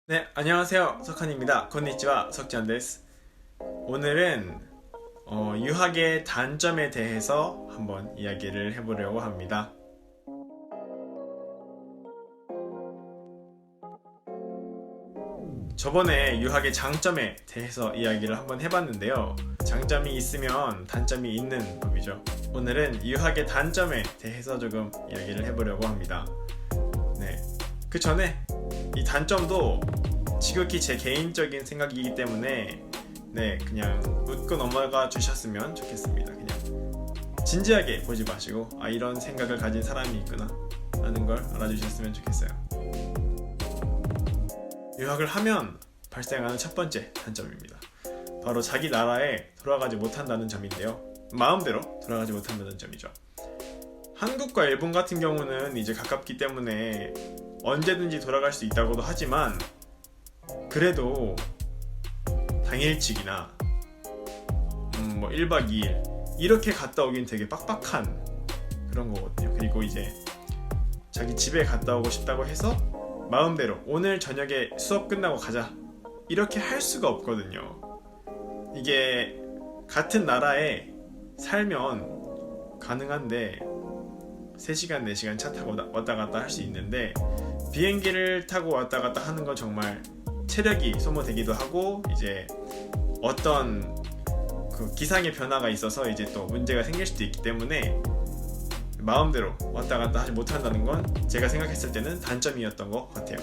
네, 안녕하세요. 석한입니다. konnichiwa, 석지한 데스. 오늘은 유학의 단점에 대해서 한번 이야기를 해보려고 합니다. 저번에 유학의 장점에 대해서 이야기를 한번 해봤는데요. 장점이 있으면 단점이 있는 법이죠. 오늘은 유학의 단점에 대해서 조금 이야기를 해보려고 합니다. 네, 그 전에 이 단점도 지극히 제 개인적인 생각이기 때문에 그냥 웃고 넘어가 주셨으면 좋겠습니다. 그냥 진지하게 보지 마시고 이런 생각을 가진 사람이 있구나 라는 걸 알아주셨으면 좋겠어요. 유학을 하면 발생하는 첫 번째 단점입니다. 바로 자기 나라에 돌아가지 못한다는 점인데요. 마음대로 돌아가지 못한다는 점이죠. 한국과 일본 같은 경우는 이제 가깝기 때문에 언제든지 돌아갈 수 있다고도 하지만 그래도 당일치기나 1박 2일 이렇게 갔다 오긴 되게 빡빡한 그런 거거든요. 그리고 이제 자기 집에 갔다 오고 싶다고 해서 마음대로 오늘 저녁에 수업 끝나고 가자 이렇게 할 수가 없거든요. 이게 같은 나라에 살면 가능한데 3시간 4시간 차 타고 왔다 갔다 할 수 있는데 비행기를 타고 왔다 갔다 하는 건 정말 체력이 소모되기도 하고 이제 어떤 그 기상의 변화가 있어서 이제 또 문제가 생길 수도 있기 때문에 마음대로 왔다 갔다 하지 못한다는 건 제가 생각했을 때는 단점이었던 것 같아요.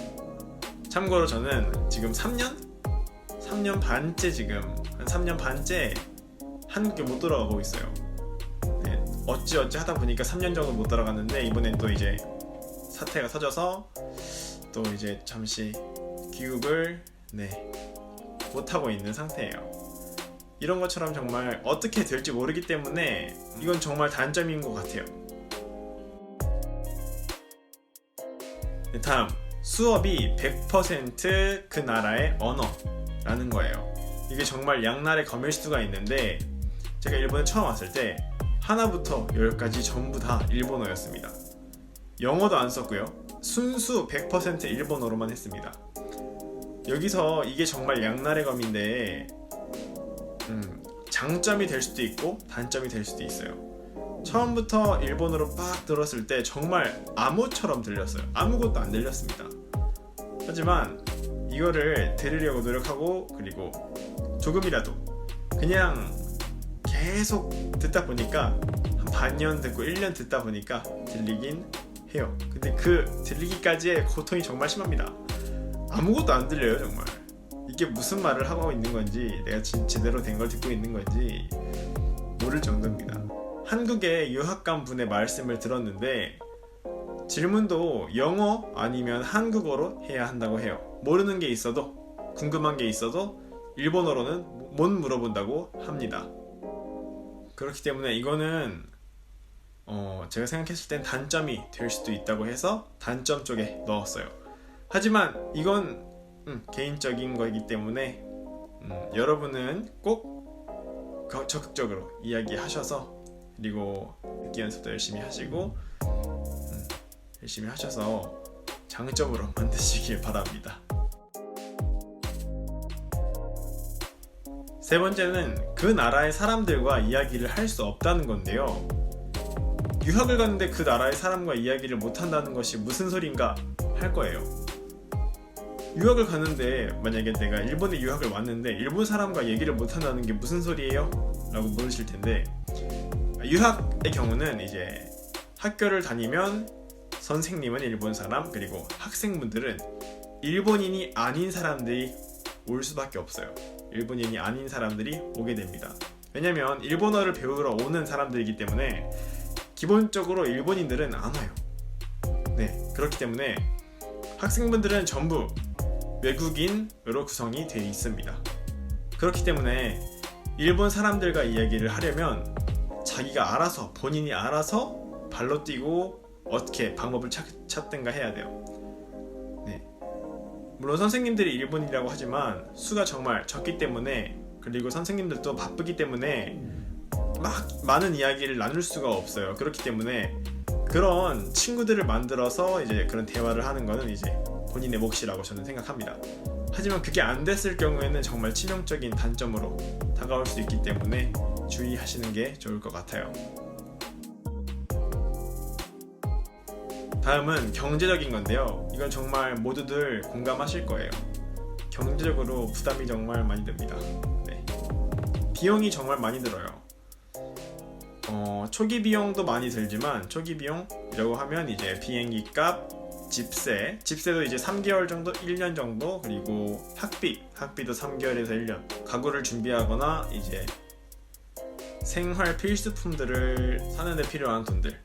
참고로 저는 지금 3년 반째 지금 한 3년 반째 한국에 못 돌아가고 있어요. 네, 어찌 하다 보니까 3년 정도 못 돌아갔는데 이번엔 또 이제 사태가 터져서 또 이제 잠시 귀국을 못하고 있는 상태예요. 이런 것처럼 정말 어떻게 될지 모르기 때문에 이건 정말 단점인 것 같아요. 다음, 수업이 100% 그 나라의 언어라는 거예요. 이게 정말 양날의 검일 수가 있는데 제가 일본에 처음 왔을 때 하나부터 10까지 전부 다 일본어였습니다. 영어도 안 썼고요. 순수 100% 일본어로만 했습니다. 여기서 이게 정말 양날의 검인데 장점이 될 수도 있고 단점이 될 수도 있어요. 처음부터 일본어로 빡 들었을 때 정말 암호처럼 들렸어요. 아무것도 안 들렸습니다. 하지만 이거를 들으려고 노력하고 그리고 조금이라도 그냥 계속 듣다 보니까 한 반년 듣고 1년 듣다 보니까 들리긴 해요. 근데 그 들리기까지의 고통이 정말 심합니다. 아무것도 안 들려요. 정말 이게 무슨 말을 하고 있는 건지 내가 제대로 된 걸 듣고 있는 건지 모를 정도입니다. 한국의 유학 간 분의 말씀을 들었는데 질문도 영어 아니면 한국어로 해야 한다고 해요. 모르는 게 있어도 궁금한 게 있어도 일본어로는 못 물어본다고 합니다. 그렇기 때문에 이거는 제가 생각했을 땐 단점이 될 수도 있다고 해서 단점 쪽에 넣었어요. 하지만 이건 개인적인 거이기 때문에 여러분은 꼭 적극적으로 이야기하셔서 그리고 듣기 연습도 열심히 하시고 열심히 하셔서 장점으로 만드시길 바랍니다. 세 번째는 그 나라의 사람들과 이야기를 할 수 없다는 건데요. 유학을 갔는데 그 나라의 사람과 이야기를 못한다는 것이 무슨 소린가 할 거예요. 유학을 갔는데 만약에 내가 일본에 유학을 왔는데 일본 사람과 얘기를 못한다는 게 무슨 소리예요? 라고 물으실 텐데 유학의 경우는 이제 학교를 다니면 선생님은 일본 사람 그리고 학생분들은 일본인이 아닌 사람들이 올 수밖에 없어요. 일본인이 아닌 사람들이 오게 됩니다. 왜냐면 일본어를 배우러 오는 사람들이기 때문에 기본적으로 일본인들은 안 와요. 그렇기 때문에 학생분들은 전부 외국인으로 구성이 되어 있습니다. 그렇기 때문에 일본 사람들과 이야기를 하려면 자기가 알아서 본인이 알아서 발로 뛰고 어떻게 방법을 찾든가 해야 돼요. 물론 선생님들이 일본이라고 하지만 수가 정말 적기 때문에 그리고 선생님들도 바쁘기 때문에 막 많은 이야기를 나눌 수가 없어요. 그렇기 때문에 그런 친구들을 만들어서 이제 그런 대화를 하는 거는 이제 본인의 몫이라고 저는 생각합니다. 하지만 그게 안 됐을 경우에는 정말 치명적인 단점으로 다가올 수 있기 때문에 주의하시는 게 좋을 것 같아요. 다음은 경제적인 건데요. 이건 정말 모두들 공감하실 거예요. 경제적으로 부담이 정말 많이 됩니다. 네. 비용이 정말 많이 들어요. 초기 비용도 많이 들지만, 초기 비용이라고 하면 이제 비행기 값, 집세도 이제 3개월 정도, 1년 정도, 그리고 학비도 3개월에서 1년. 가구를 준비하거나 이제 생활 필수품들을 사는 데 필요한 돈들.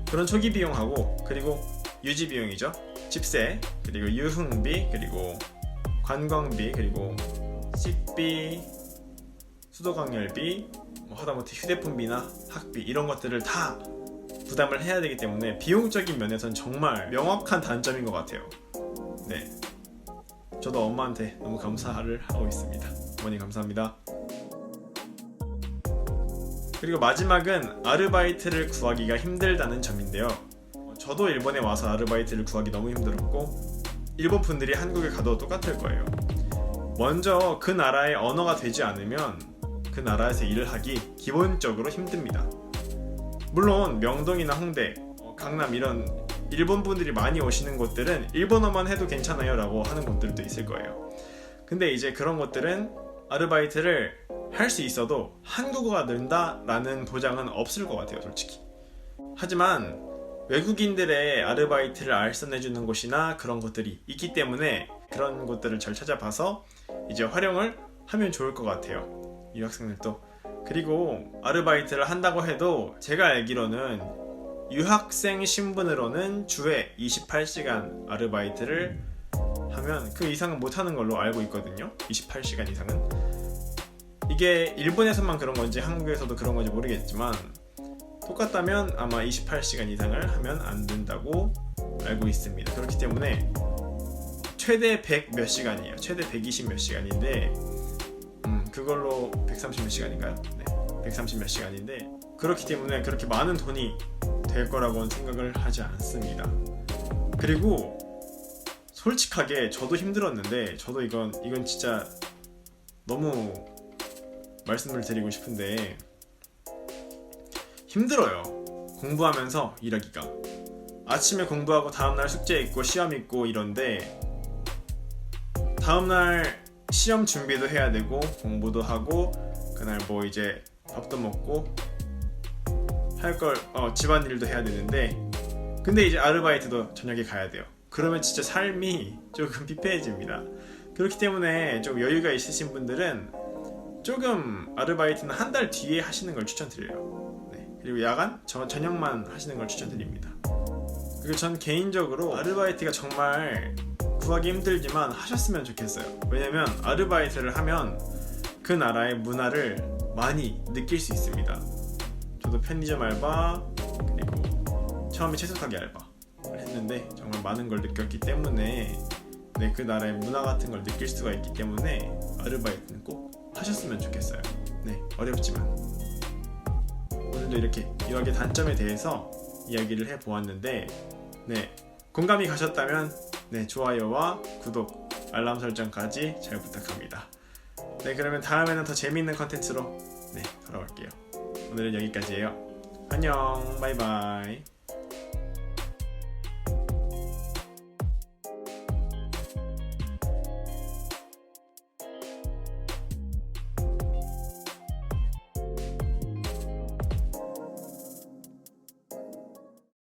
그런 초기 비용하고, 그리고 유지 비용이죠. 집세, 그리고 유흥비, 그리고 관광비, 그리고 식비, 수도강열비, 하다못해 휴대폰비나 학비, 이런 것들을 다 부담을 해야 되기 때문에 비용적인 면에서는 정말 명확한 단점인 것 같아요. 네, 저도 엄마한테 너무 감사를 하고 있습니다. 어머니 감사합니다. 그리고 마지막은 아르바이트를 구하기가 힘들다는 점인데요. 저도 일본에 와서 아르바이트를 구하기 너무 힘들었고, 일본 분들이 한국에 가도 똑같을 거예요. 먼저 그 나라의 언어가 되지 않으면 그 나라에서 일을 하기 기본적으로 힘듭니다. 물론 명동이나 홍대, 강남 이런 일본 분들이 많이 오시는 곳들은 일본어만 해도 괜찮아요 라고 하는 곳들도 있을 거예요. 근데 이제 그런 곳들은 아르바이트를 할 수 있어도 한국어가 는다 라는 보장은 없을 것 같아요, 솔직히. 하지만 외국인들의 아르바이트를 알선해주는 곳이나 그런 곳들이 있기 때문에 그런 곳들을 잘 찾아봐서 이제 활용을 하면 좋을 것 같아요, 유학생들도. 그리고 아르바이트를 한다고 해도 제가 알기로는 유학생 신분으로는 주에 28시간 아르바이트를 하면 그 이상은 못하는 걸로 알고 있거든요. 28시간 이상은. 이게 일본에서만 그런 건지 한국에서도 그런 건지 모르겠지만, 똑같다면 아마 28시간 이상을 하면 안 된다고 알고 있습니다. 그렇기 때문에 최대 100 몇 시간이에요. 최대 120 몇 시간인데 그걸로 130 몇 시간인가요? 네, 130 몇 시간인데, 그렇기 때문에 그렇게 많은 돈이 될 거라고는 생각을 하지 않습니다. 그리고 솔직하게 저도 힘들었는데, 저도 이건 진짜 너무 말씀을 드리고 싶은데 힘들어요. 공부하면서 일하기가. 아침에 공부하고 다음날 숙제 있고 시험 있고 이런데, 다음날 시험 준비도 해야 되고 공부도 하고 그날 뭐 이제 밥도 먹고 할 걸 집안일도 해야 되는데, 근데 이제 아르바이트도 저녁에 가야 돼요. 그러면 진짜 삶이 조금 피폐해집니다. 그렇기 때문에 좀 여유가 있으신 분들은 조금 아르바이트는 한 달 뒤에 하시는 걸 추천드려요. 네. 그리고 야간 저녁만 하시는 걸 추천드립니다. 그리고 전 개인적으로 아르바이트가 정말 구하기 힘들지만 하셨으면 좋겠어요. 왜냐면 아르바이트를 하면 그 나라의 문화를 많이 느낄 수 있습니다. 저도 편의점 알바, 그리고 처음에 채소가게 알바를 했는데 정말 많은 걸 느꼈기 때문에, 네, 그 나라의 문화 같은 걸 느낄 수가 있기 때문에 아르바이트는 꼭 하셨으면 좋겠어요. 네, 어렵지만. 오늘도 이렇게 유학의 단점에 대해서 이야기를 해보았는데, 네, 공감이 가셨다면 네, 좋아요와 구독, 알람 설정까지 잘 부탁합니다. 네, 그러면 다음에는 더 재미있는 컨텐츠로 네, 돌아올게요. 오늘은 여기까지예요. 안녕, 바이바이.